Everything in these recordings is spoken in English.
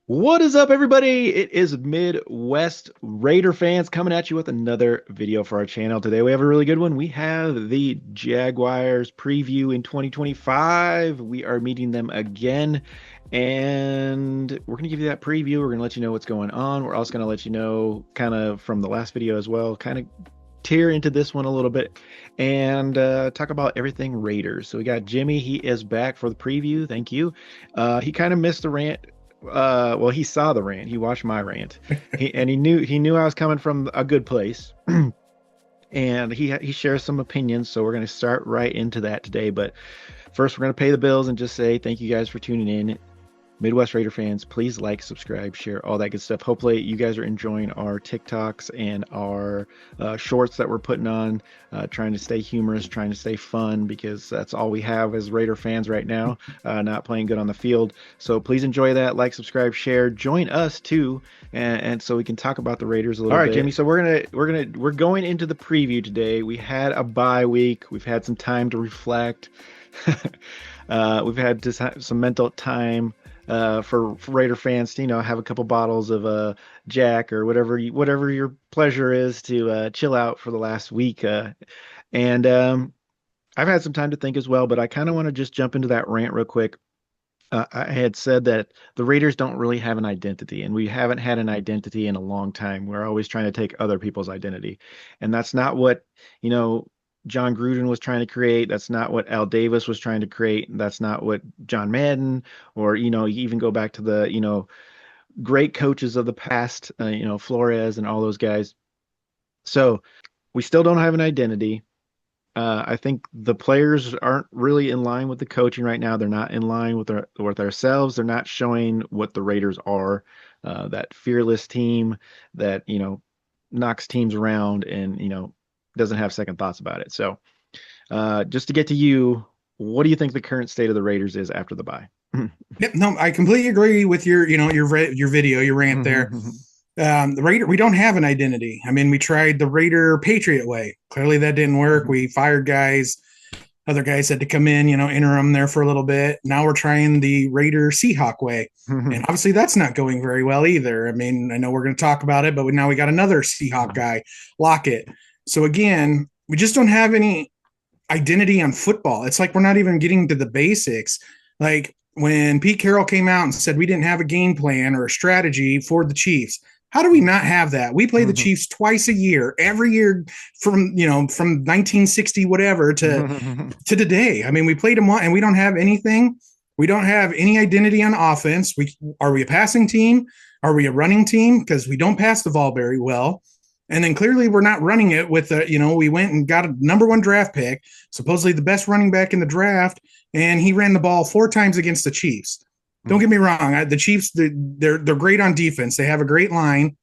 What is up, everybody? It is Midwest Raider fans coming at you with another video for our channel. Today we have a really good one. We have the Jaguars preview in 2025. We are meeting them again, and we're going to give you that preview. We're going to let you know what's going on. We're also going to let you know kind of from the last video as well, kind of tear into this one a little bit and talk about everything Raiders. So we got Jimmy. He is back for the preview. Thank you. He kind of missed the rant. Well, he saw the rant. He watched my rant. He knew I was coming from a good place. And he shares some opinions, so we're going to start right into that today. But first, we're going to pay the bills and just say thank you guys for tuning in. Midwest Raider fans, please like, subscribe, share, all that good stuff. Hopefully you guys are enjoying our TikToks and our shorts that we're putting on, trying to stay humorous, trying to stay fun, because that's all we have as Raider fans right now, not playing good on the field. So please enjoy that. Like, subscribe, share, join us too, and so we can talk about the Raiders a little bit. All right, Jimmy. So we're going into the preview today. We had a bye week. We've had some time to reflect. We've had just some mental time for Raider fans to, have a couple bottles of Jack or whatever your pleasure is to chill out for the last week. And I've had some time to think as well, but I kind of want to just jump into that rant real quick. I had said that the Raiders don't really have an identity, and we haven't had an identity in a long time. We're always trying to take other people's identity, and that's not what, John Gruden was trying to create. That's not what Al Davis was trying to create. That's not what John Madden, or, you even go back to the, great coaches of the past, Flores and all those guys. So we still don't have an identity. I think the players aren't really in line with the coaching right now. They're not in line with ourselves. They're not showing what the Raiders are, that fearless team that, knocks teams around and, doesn't have second thoughts about it. So just to get to you, what do you think the current state of the Raiders is after the bye? Yep, no, I completely agree with your video, your rant there. The Raider, we don't have an identity. I mean, we tried the Raider Patriot way. Clearly, that didn't work. We fired guys. Other guys had to come in, interim there for a little bit. Now we're trying the Raider Seahawk way, and obviously that's not going very well either. I mean, I know we're going to talk about it, but now we got another Seahawk guy, Lockett. So again, we just don't have any identity on football. It's like we're not even getting to the basics. Like when Pete Carroll came out and said we didn't have a game plan or a strategy for the Chiefs. How do we not have that? We play the Chiefs twice a year, every year from 1960 whatever to today. I mean, we played them and we don't have anything. We don't have any identity on offense. Are we a passing team? Are we a running team? Because we don't pass the ball very well. And then clearly we're not running it with we went and got a number 1 draft pick, supposedly the best running back in the draft, and he ran the ball 4 times against the Chiefs. Don't get me wrong. The Chiefs, they're great on defense. They have a great line,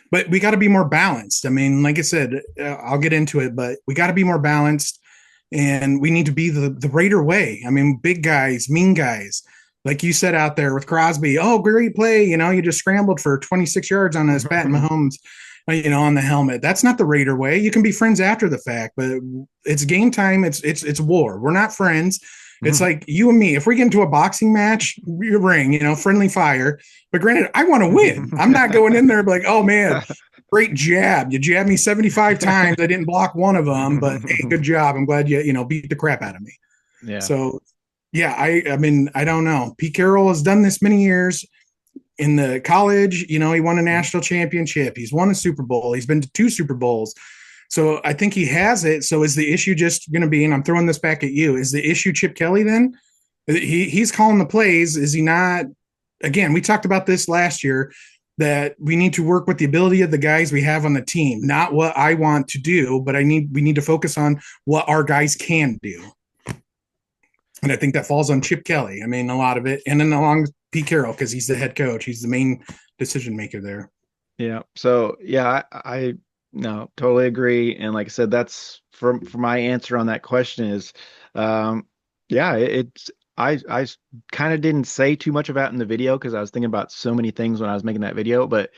but we got to be more balanced. I mean, like I said, I'll get into it, but we got to be more balanced, and we need to be the Raider way. I mean, big guys, mean guys. Like you said out there with Crosby, oh, great play. You just scrambled for 26 yards on this Pat Mahomes, on the helmet. That's not the Raider way. You can be friends after the fact, but it's game time. It's war. We're not friends. It's like you and me. If we get into a boxing match, ring, friendly fire. But granted, I want to win. I'm not going in there like, oh man, great jab. You jabbed me 75 times. I didn't block one of them, but hey, good job. I'm glad you beat the crap out of me. Yeah. So yeah, I mean, I don't know. Pete Carroll has done this many years. In the college, he won a national championship. He's won a Super Bowl. He's been to 2 Super Bowls. So I think he has it. So is the issue just going to be, and I'm throwing this back at you, is the issue Chip Kelly then? He's calling the plays. Is he not? Again, we talked about this last year, that we need to work with the ability of the guys we have on the team, not what I want to do, but we need to focus on what our guys can do. And I think that falls on Chip Kelly. I mean, a lot of it. And then along with Pete Carroll, because he's the head coach. He's the main decision maker there. Yeah. So, yeah, I no, totally agree. And like I said, that's for my answer on that question is, yeah, I kind of didn't say too much about it in the video because I was thinking about so many things when I was making that video, but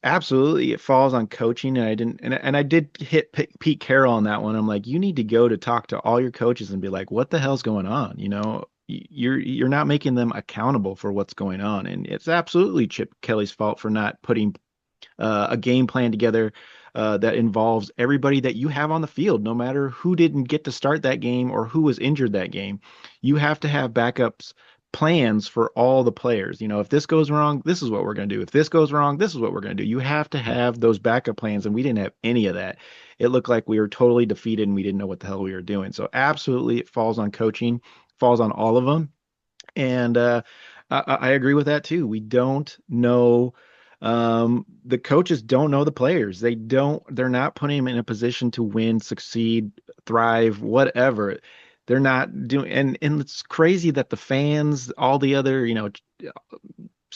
absolutely, it falls on coaching, and I didn't, and I did hit Pete Carroll on that one. I'm like, you need to go to talk to all your coaches and be like, what the hell's going on? you're not making them accountable for what's going on. And it's absolutely Chip Kelly's fault for not putting a game plan together that involves everybody that you have on the field, no matter who didn't get to start that game or who was injured that game. You have to have backups plans for all the players. You know, if this goes wrong, this is what we're going to do. If this goes wrong, this is what we're going to do. You have to have those backup plans, and we didn't have any of that. It looked like we were totally defeated and we didn't know what the hell we were doing. So absolutely, it falls on coaching, falls on all of them. And I agree with that too. We don't know. The coaches don't know the players. They're not putting them in a position to win, succeed, thrive, whatever. They're not doing, and it's crazy that the fans, all the other,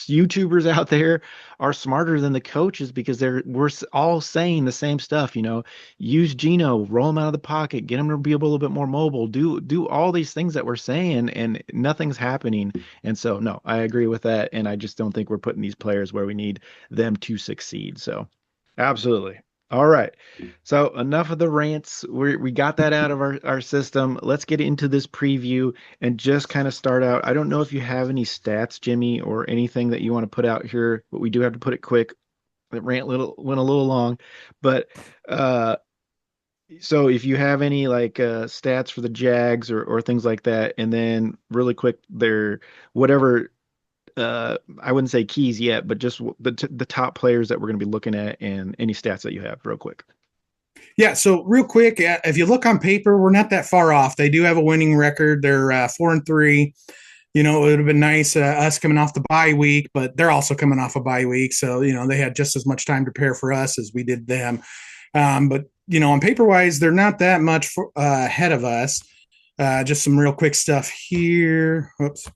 YouTubers out there are smarter than the coaches because we're all saying the same stuff. Use Geno, roll him out of the pocket, get him to be a little bit more mobile, do all these things that we're saying, and nothing's happening. And so, no, I agree with that, and I just don't think we're putting these players where we need them to succeed. So, absolutely. All right. So enough of the rants. We got that out of our system. Let's get into this preview and just kind of start out. I don't know if you have any stats, Jimmy, or anything that you want to put out here, but we do have to put it quick. The went a little long, but so if you have any like stats for the Jags or things like that, and then really quick, their whatever I wouldn't say keys yet, but just the top players that we're going to be looking at and any stats that you have, real quick. Yeah, so real quick, if you look on paper, we're not that far off. They do have a winning record. They're 4-3. It would have been nice us coming off the bye week, but they're also coming off a bye week, so they had just as much time to prepare for us as we did them. But on paper wise, they're not that much ahead of us. Just some real quick stuff here. Whoops.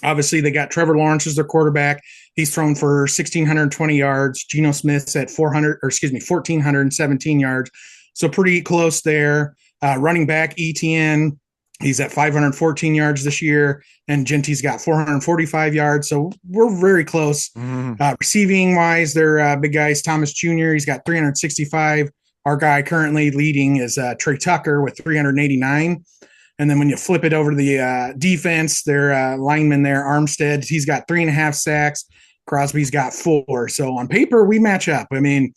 Obviously, they got Trevor Lawrence as their quarterback. He's thrown for 1,620 yards. Geno Smith's at 1,417 yards. So pretty close there. Running back ETN, he's at 514 yards this year. And Genty's got 445 yards. So we're very close. Receiving wise, they're big guys. Thomas Jr., he's got 365. Our guy currently leading is Trey Tucker with 389. And then when you flip it over to the defense, their lineman there, Armstead, he's got 3.5 sacks. Crosby's got 4. So on paper, we match up. I mean,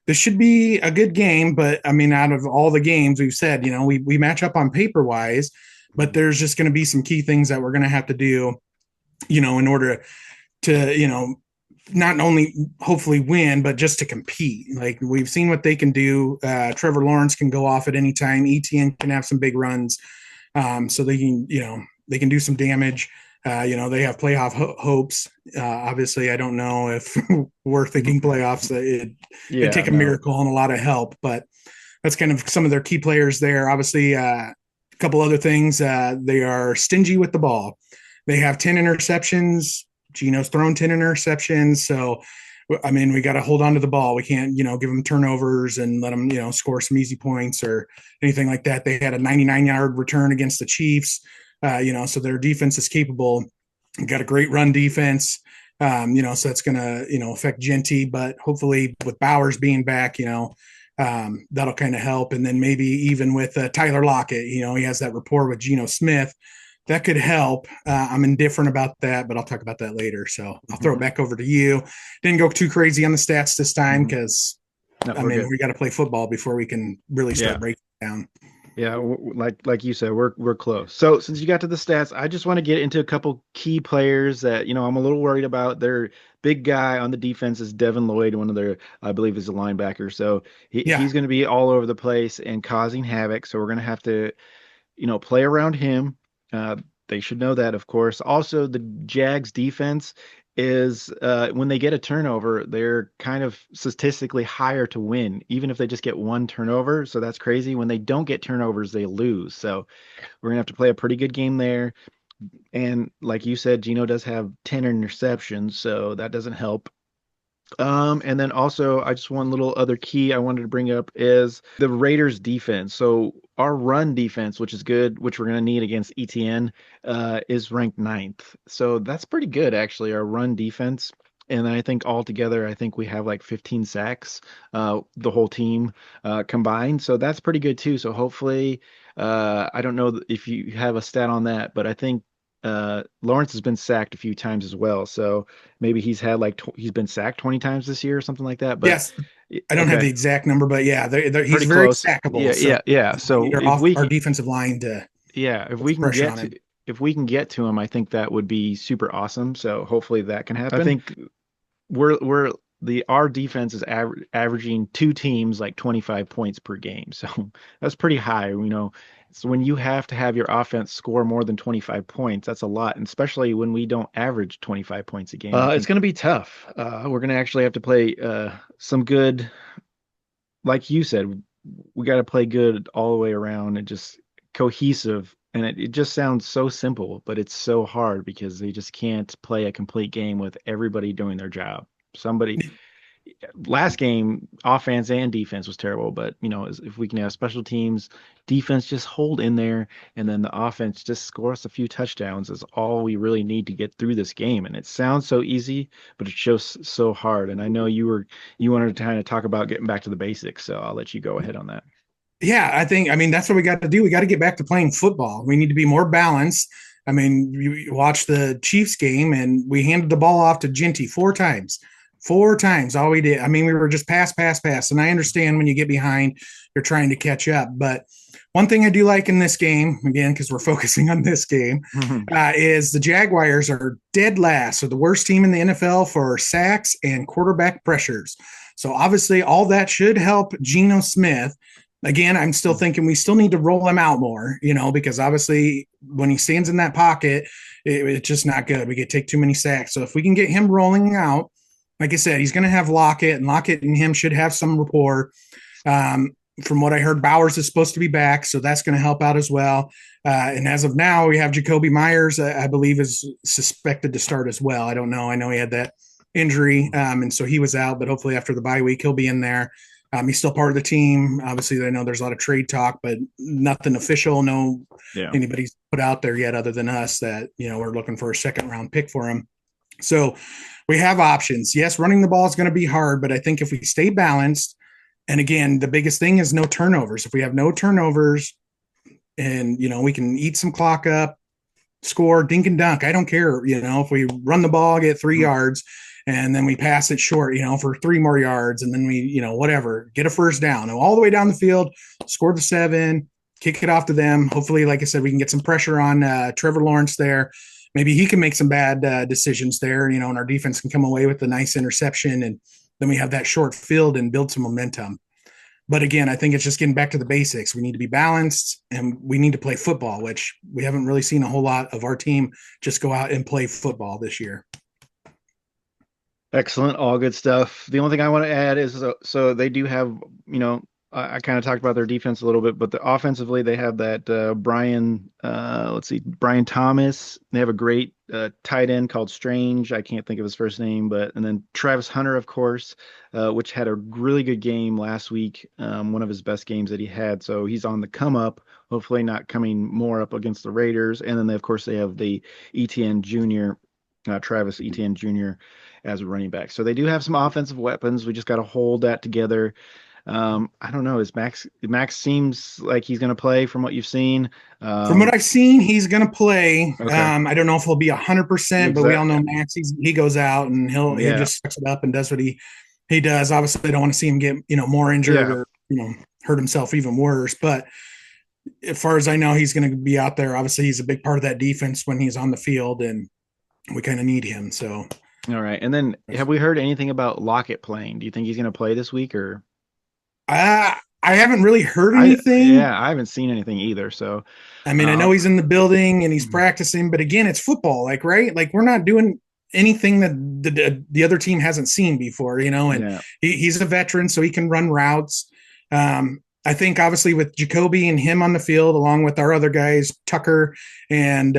this should be a good game, but I mean, out of all the games we've said, we match up on paper wise, but there's just going to be some key things that we're going to have to do, in order to, not only hopefully win, but just to compete. Like we've seen what they can do. Trevor Lawrence can go off at any time. ETN can have some big runs. So they can do some damage. They have playoff hopes. Obviously, I don't know if we're thinking playoffs. It'd take a miracle and a lot of help, but that's kind of some of their key players there. Obviously, a couple other things. They are stingy with the ball. They have 10 interceptions. Geno's thrown 10 interceptions. So, I mean, we got to hold on to the ball. We can't, give them turnovers and let them, score some easy points or anything like that. They had a 99-yard return against the Chiefs, so their defense is capable. Got a great run defense, so that's going to, affect Genty. But hopefully with Bowers being back, that'll kind of help. And then maybe even with Tyler Lockett, he has that rapport with Geno Smith. That could help. I'm indifferent about that, but I'll talk about that later. So I'll throw it back over to you. Didn't go too crazy on the stats this time because, we got to play football before we can really start breaking down. Yeah, like you said, we're close. So since you got to the stats, I just want to get into a couple key players that I'm a little worried about. Their big guy on the defense is Devin Lloyd, one of their, I believe, is a linebacker. So he's going to be all over the place and causing havoc. So we're going to have to, play around him. They should know that, of course. Also, the Jags defense is when they get a turnover, they're kind of statistically higher to win, even if they just get one turnover. So that's crazy. When they don't get turnovers, they lose. So we're gonna have to play a pretty good game there. And like you said, Geno does have 10 interceptions, so that doesn't help. And then also, I just one little other key I wanted to bring up is the Raiders defense. So our run defense, which is good, which we're going to need against ETN, is ranked 9th. So that's pretty good, actually, our run defense. And I think altogether, I think we have like 15 sacks, the whole team combined. So that's pretty good too. So hopefully I don't know if you have a stat on that, but I think Lawrence has been sacked a few times as well. So maybe he's had like he's been sacked 20 times this year or something like that. But Yes, I don't have the okay, exact number, but yeah, he's pretty very close. sackable. Yeah, So yeah, yeah. we So need our defensive line to yeah, put some pressure on him. if we can get to him, I think that would be super awesome. So hopefully that can happen. I think we're the our defense is averaging two teams like 25 points per game. So that's pretty high, you know. So when you have to have your offense score more than 25 points, that's a lot, and especially when we don't average 25 points a game. It's going to be tough. We're going to actually have to play some good, like you said, we got to play good all the way around and just cohesive. And it just sounds so simple, but it's so hard because they just can't play a complete game with everybody doing their job. Somebody last game, offense and defense was terrible, but you know, if we can have special teams, defense just hold in there, and then the offense just score us a few touchdowns is all we really need to get through this game. And it sounds so easy, but it's just so hard. And I know you wanted to kind of talk about getting back to the basics, so I'll let you go ahead on that. Yeah, I mean, that's what we got to do. We got to get back to playing football. We need to be more balanced. I mean, you watch the Chiefs game and we handed the ball off to Ginty four times. All we did. I mean, we were just pass, pass, pass. And I understand when you get behind, you're trying to catch up. But one thing I do like in this game, again, because we're focusing on this game, is the Jaguars are dead last, so the worst team in the NFL for sacks and quarterback pressures. So obviously, all that should help Geno Smith. Again, I'm still thinking we still need to roll him out more, you know, because obviously when he stands in that pocket, it's just not good. We get take too many sacks. So if we can get him rolling out, like I said, he's going to have Lockett, and Lockett and him should have some rapport. From what I heard, Bowers is supposed to be back, so that's going to help out as well. And as of now, we have Jacoby Myers, I believe, is suspected to start as well. I don't know. I know he had that injury, and so he was out, but hopefully after the bye week, he'll be in there. He's still part of the team. Obviously, I know there's a lot of trade talk, but nothing official. No, anybody's put out there yet other than us that, you know, we're looking for a second round pick for him. So we have options. Yes, running the ball is going to be hard, but I think if we stay balanced, and again, the biggest thing is no turnovers. If we have no turnovers and, you know, we can eat some clock up, score, dink and dunk. I don't care. You know, if we run the ball, get 3 yards, and then we pass it short, you know, for 3 more yards, and then we, you know, whatever, get a first down, all the way down the field, score the 7, kick it off to them. Hopefully, like I said, we can get some pressure on Trevor Lawrence there. Maybe he can make some bad decisions there, you know, and our defense can come away with a nice interception, and then we have that short field and build some momentum. But again, I think it's just getting back to the basics. We need to be balanced and we need to play football, which we haven't really seen a whole lot of our team just go out and play football this year. Excellent, all good stuff. The only thing I want to add is so they do have, you know, I kind of talked about their defense a little bit, but offensively they have that Brian Thomas. They have a great tight end called Strange. I can't think of his first name, and then Travis Hunter, of course, which had a really good game last week, one of his best games that he had. So he's on the come up. Hopefully, not coming more up against the Raiders. And then of course they have the ETN Junior. Travis Etienne Jr. as a running back. So they do have some offensive weapons. We just got to hold that together. I don't know. Max seems like he's going to play from what you've seen. From what I've seen, he's going to play. Okay. I don't know if he'll be 100%, but we all know Max. He goes out and he just sucks it up and does what he does. Obviously, I don't want to see him get, you know, more injured or, you know, hurt himself even worse. But as far as I know, he's going to be out there. Obviously, he's a big part of that defense when he's on the field, and we kind of need him. So, all right. And then, have we heard anything about Lockett playing? Do you think he's going to play this week or? I haven't really heard anything. I haven't seen anything either. So, I mean, I know he's in the building and he's practicing, but again, it's football, like, right? Like, we're not doing anything that the other team hasn't seen before, you know, and he's a veteran, so he can run routes. I think obviously with Jacoby and him on the field, along with our other guys, Tucker and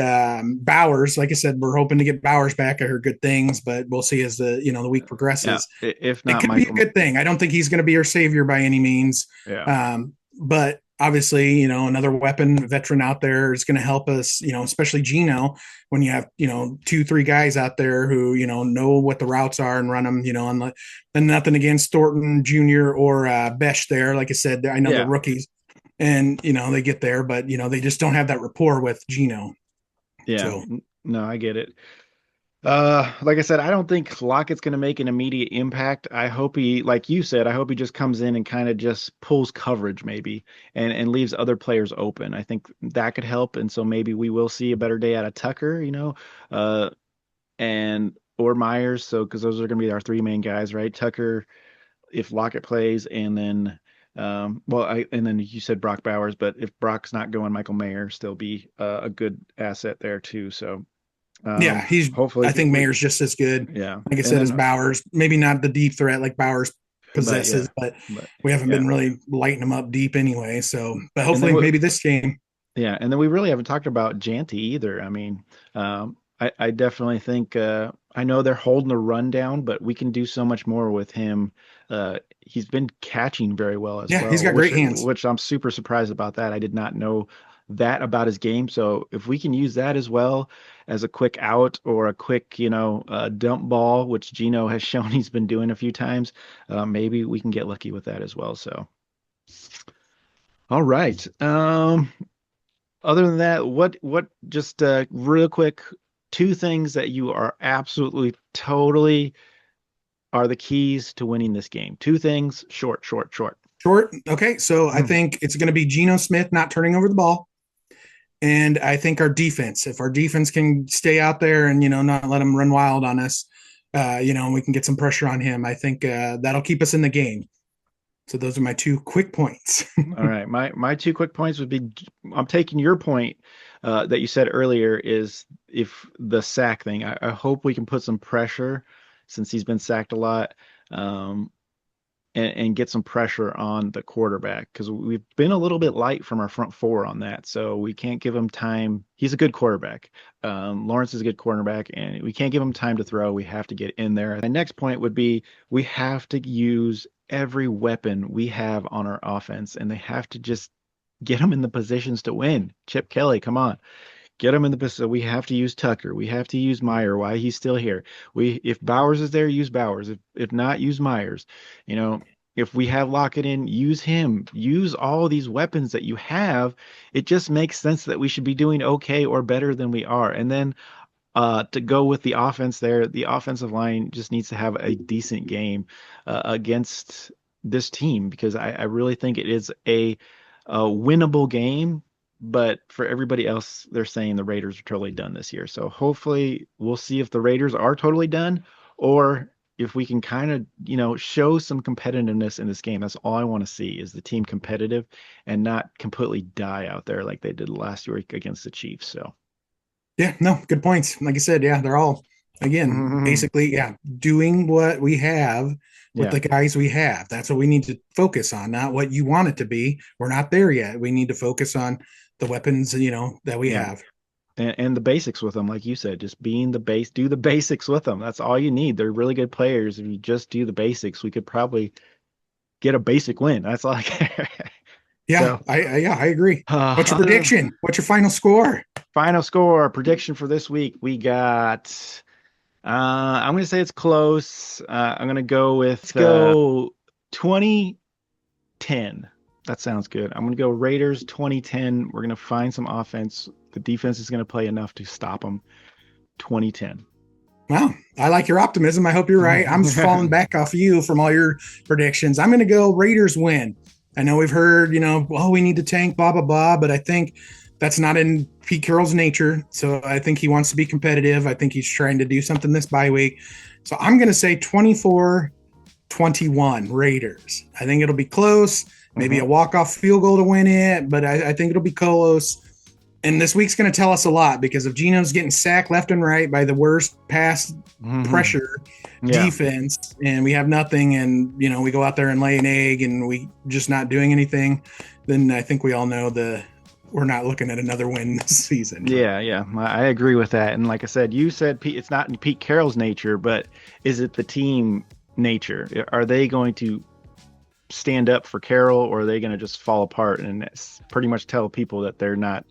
Bowers, like I said, we're hoping to get Bowers back. I heard good things, but we'll see as the week progresses. Yeah. If not, it could be a good thing. I don't think he's going to be our savior by any means. Yeah. But obviously, you know, another veteran out there is going to help us, you know, especially Geno, when you have, you know, 2-3 guys out there who, you know what the routes are and run them, you know, and nothing against Thornton Jr. or Besh there. Like I said, I know they're rookies, and they get there, but they just don't have that rapport with Geno. Yeah. So No, I get it. Like I said, I don't think Lockett's going to make an immediate impact. I hope he, like you said, I hope he just comes in and kind of just pulls coverage maybe and leaves other players open. I think that could help. And so maybe we will see a better day out of Tucker, uh, and or Myers. So, because those are going to be our three main guys, right? Tucker, if Lockett plays, and then, and then you said Brock Bowers, but if Brock's not going, Michael Mayer still be a good asset there too. So, yeah, hopefully I think Mayer's just as good, yeah. like I And said, as then, Bowers. Maybe not the deep threat like Bowers but yeah, possesses, but but we haven't yeah. been really lighting them up deep anyway. So, but And then hopefully, maybe this game. yeah, and then we really haven't talked about Janty either. I mean, I definitely think I know they're holding the run down, but we can do so much more with him. He's been catching very well as Yeah, he's well, got great hands. which I'm super surprised about that. I did not know that about his game. So if we can use that as well as a quick out or a quick, dump ball, which Gino has shown he's been doing a few times, maybe we can get lucky with that as well. So, all right. Other than that, what just real quick, two things that you are absolutely totally are the keys to winning this game. Two things, short, short, short. Short. Okay, so I Mm. think it's going to be Geno Smith not turning over the ball. And I think our defense, if our defense can stay out there and not let him run wild on us, we can get some pressure on him. I think that'll keep us in the game. So those are my two quick points. All right, my two quick points would be I'm taking your point that you said earlier is if the sack thing. I hope we can put some pressure since he's been sacked a lot. Um, and get some pressure on the quarterback because we've been a little bit light from our front four on that. So we can't give him time. He's a good quarterback. Lawrence is a good quarterback, and we can't give him time to throw. We have to get in there. My next point would be we have to use every weapon we have on our offense, and they have to just get them in the positions to win. Chip Kelly, come on. Get him in the position. We have to use Tucker. We have to use Meyer while he's still here. If Bowers is there, use Bowers. If not, use Myers. If we have Lockett in, use him. Use all these weapons that you have. It just makes sense that we should be doing okay or better than we are. And then to go with the offense there, the offensive line just needs to have a decent game against this team because I really think it is a winnable game. But for everybody else, they're saying the Raiders are totally done this year. So hopefully we'll see if the Raiders are totally done or if we can kind of, show some competitiveness in this game. That's all I want to see is the team competitive and not completely die out there like they did last week against the Chiefs. So Yeah, no, good points. Like I said, yeah, they're all again basically, yeah, doing what we have with the guys we have. That's what we need to focus on, not what you want it to be. We're not there yet. We need to focus on the weapons, that we have. And the basics with them, like you said, just being the base, do the basics with them. That's all you need. They're really good players. If you just do the basics, we could probably get a basic win. That's all I care. Yeah, So, I agree. What's your prediction? What's your final score? Final score prediction for this week? We got. I'm gonna say it's close. I'm gonna go with let's go 2010. That sounds good. I'm gonna go Raiders 2010. We're gonna find some offense. The defense is gonna play enough to stop them. 2010. Wow, I like your optimism. I hope you're right. I'm falling back off you from all your predictions. I'm going to go Raiders win. I know we've heard, we need to tank, blah, blah, blah, but I think that's not in Pete Carroll's nature. So I think he wants to be competitive. I think he's trying to do something this bye week. So I'm going to say 24-21 Raiders. I think it'll be close, maybe a walk-off field goal to win it, but I think it'll be close. And this week's going to tell us a lot because if Geno's getting sacked left and right by the worst pass pressure defense and we have nothing and, we go out there and lay an egg and we just not doing anything, then I think we all know we're not looking at another win this season. Yeah. I agree with that. And like I said, you said it's not in Pete Carroll's nature, but is it the team nature? Are they going to stand up for Carroll or are they going to just fall apart and pretty much tell people that they're not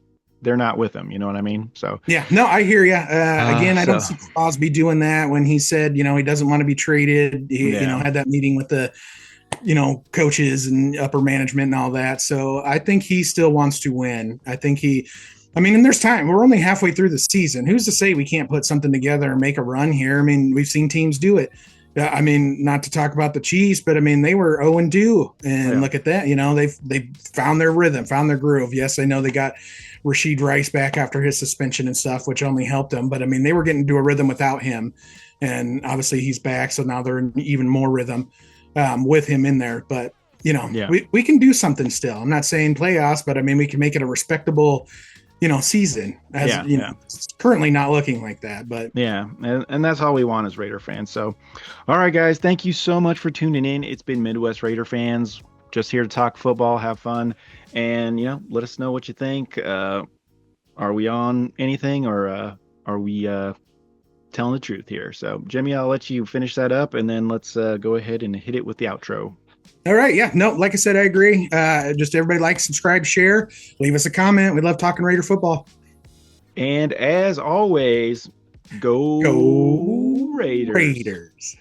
with him, you know what I mean? So yeah, no, I hear you. Again, I don't see Crosby doing that when he said, he doesn't want to be traded. He, had that meeting with the coaches and upper management and all that. So I think he still wants to win. And there's time. We're only halfway through the season. Who's to say we can't put something together and make a run here? I mean, we've seen teams do it. Not to talk about the Chiefs, but they were 0-2, and look at that. They've found their rhythm, found their groove. Yes, I know they got Rashid Rice back after his suspension and stuff, which only helped them. But they were getting into a rhythm without him, and obviously he's back, so now they're in even more rhythm with him in there. But we can do something still. I'm not saying playoffs, but we can make it a respectable season. It's currently not looking like that, but and that's all we want as Raider fans. So all right, guys, thank you so much for tuning in. It's been Midwest Raider Fans, just here to talk football, have fun, and let us know what you think. Are we on anything, or are we telling the truth here? So Jimmy, I'll let you finish that up, and then let's go ahead and hit it with the outro. All right. Yeah. No, like I said, I agree. Just everybody like, subscribe, share, leave us a comment. We love talking Raider football. And as always, go Raiders.